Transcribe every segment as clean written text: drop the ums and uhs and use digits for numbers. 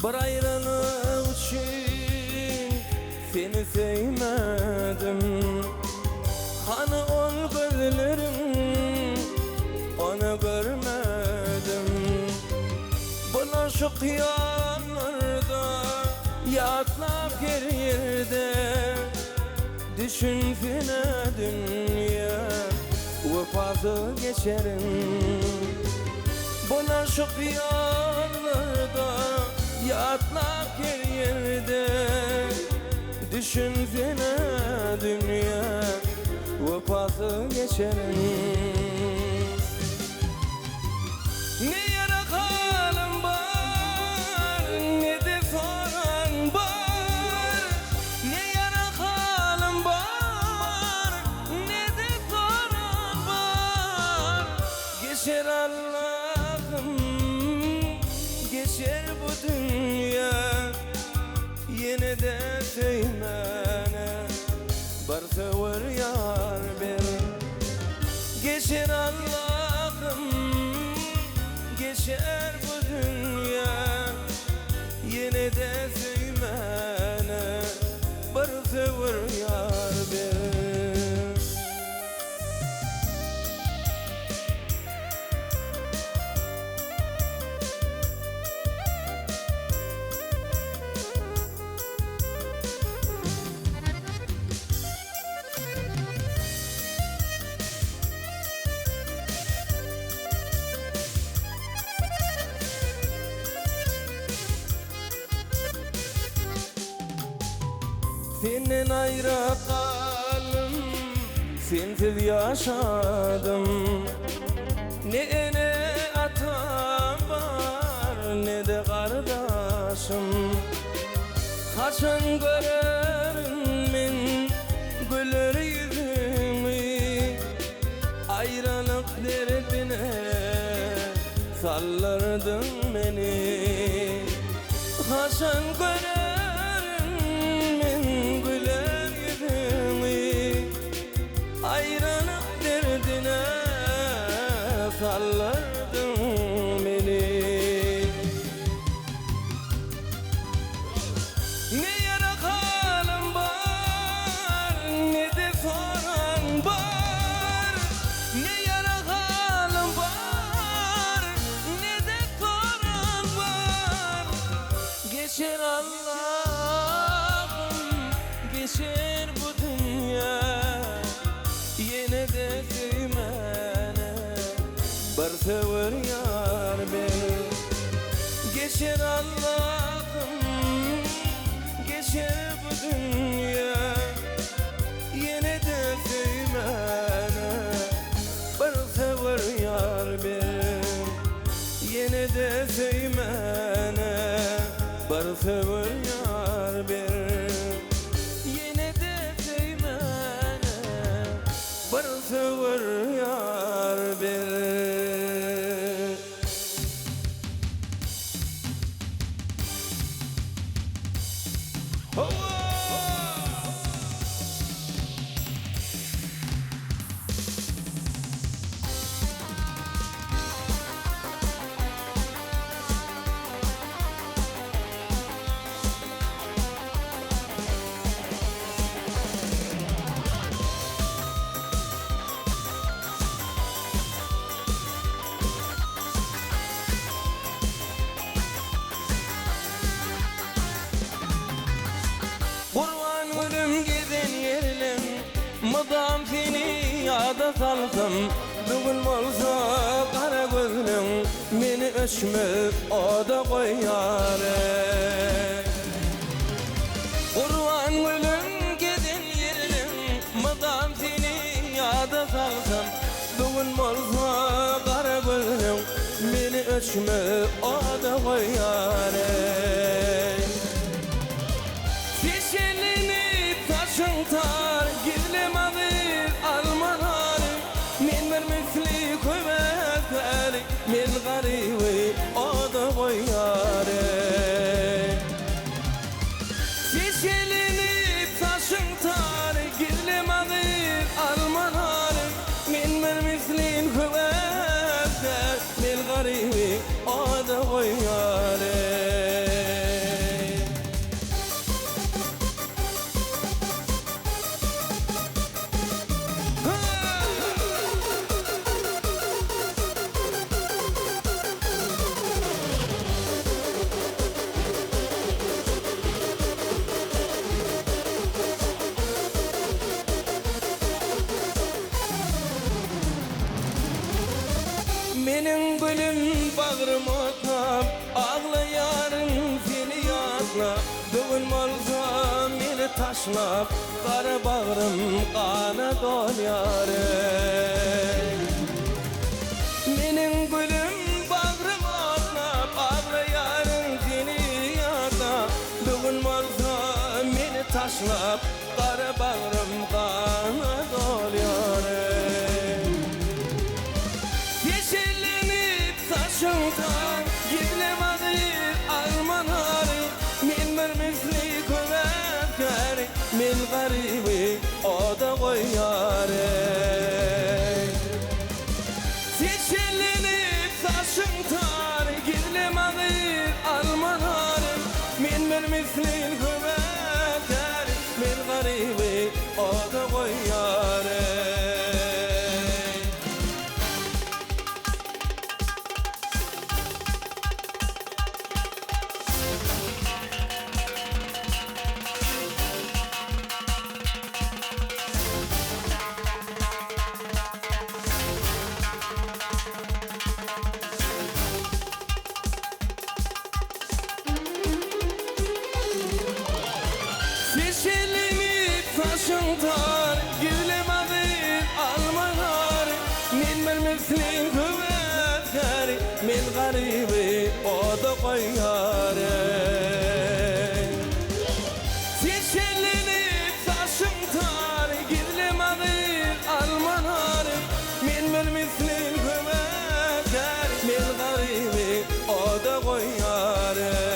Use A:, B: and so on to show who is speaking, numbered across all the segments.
A: Bir ayrılık için seni sevmedim. Hani ol gözlerim, onu görmedim. Bu aşık yanlarda, yatlak her yerde düşünsene dünya, vefası geçerim. Bu aşık yanlarda, yatlak her yerde düşünsene dünya, vefası geçerim. Ne yara halim var, ne de soran var. Ne yara halim var, ne de soran var. Geçer Allah'ım, geçer bu dünya. Yine de sevmene varsa var yar bir. Geçer Allah'ım, geçer bu dünya. Yine de sevmene varsa var yar bir. Senden ayrı kaldım, sensiz yaşadım. Ne atam var, ne de kardeşim. Kaçan görerim men güler yüzümü. Ayrılık derdine sallardın beni. Kaçan görerim güler yüzümü. Ayrılık derdine sallardın beni. Ne yara halim var, ne de soran var. Ne yara halim var, ne de soran var. Geçer Allah'ım, geçer bu dünya. Yine de sevmene varsa var yar bir. Geçer Allah'ım, geçer bu dünya. Yine de sevmene varsa var yar bir. Yine de sevmene varsa var yar bir. Yine de sevmene varsa var yar bir. Kurban ölüm giden yerlem, madam seni yada salsam. Bugün olsa kara gözlüm, beni öşme o da koyar. Kurban ölüm giden yerlem, madam seni yada salsam. Bugün olsa kara gözlüm, beni öşme o da koyar. Fişelini taşın tar, gizlim ağır almanar. Men bir misli kuvvetler, men garibi o da koyar. Fişelini taşın tar, gizlim ağır almanar. Men bir misli kuvvetler, men garibi o da koyar. aslap bugün bolsa meni taşlap kara bağrım kana dolyare menin gülüm bağrım aslap ağlayarin seni yada bugün bolsa meni taşlap kara bağrım kana dolyare yeşillenip taşımdan gidlemedi almanarı men bir misli kömekleri men garibi o da koyare yeşillenip taşımdan gidlemedi almanarı men bir misli kömekleri men garibi o da koyare yeşillenip taşımdan gidlemedi almanarı men bir misli kömekleri men garibi o da koyare yeşillenip taşımdan gidlemedi almanarı men bir misli kömekleri men garibi o da koyare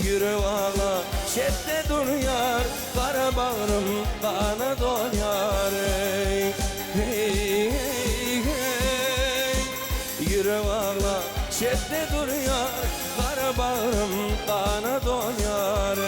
A: yürü ağla şette duruyor kara bağrım kana dolyar hey, hey, hey. Yürü ağla şette duruyor kara bağrım kana dolyar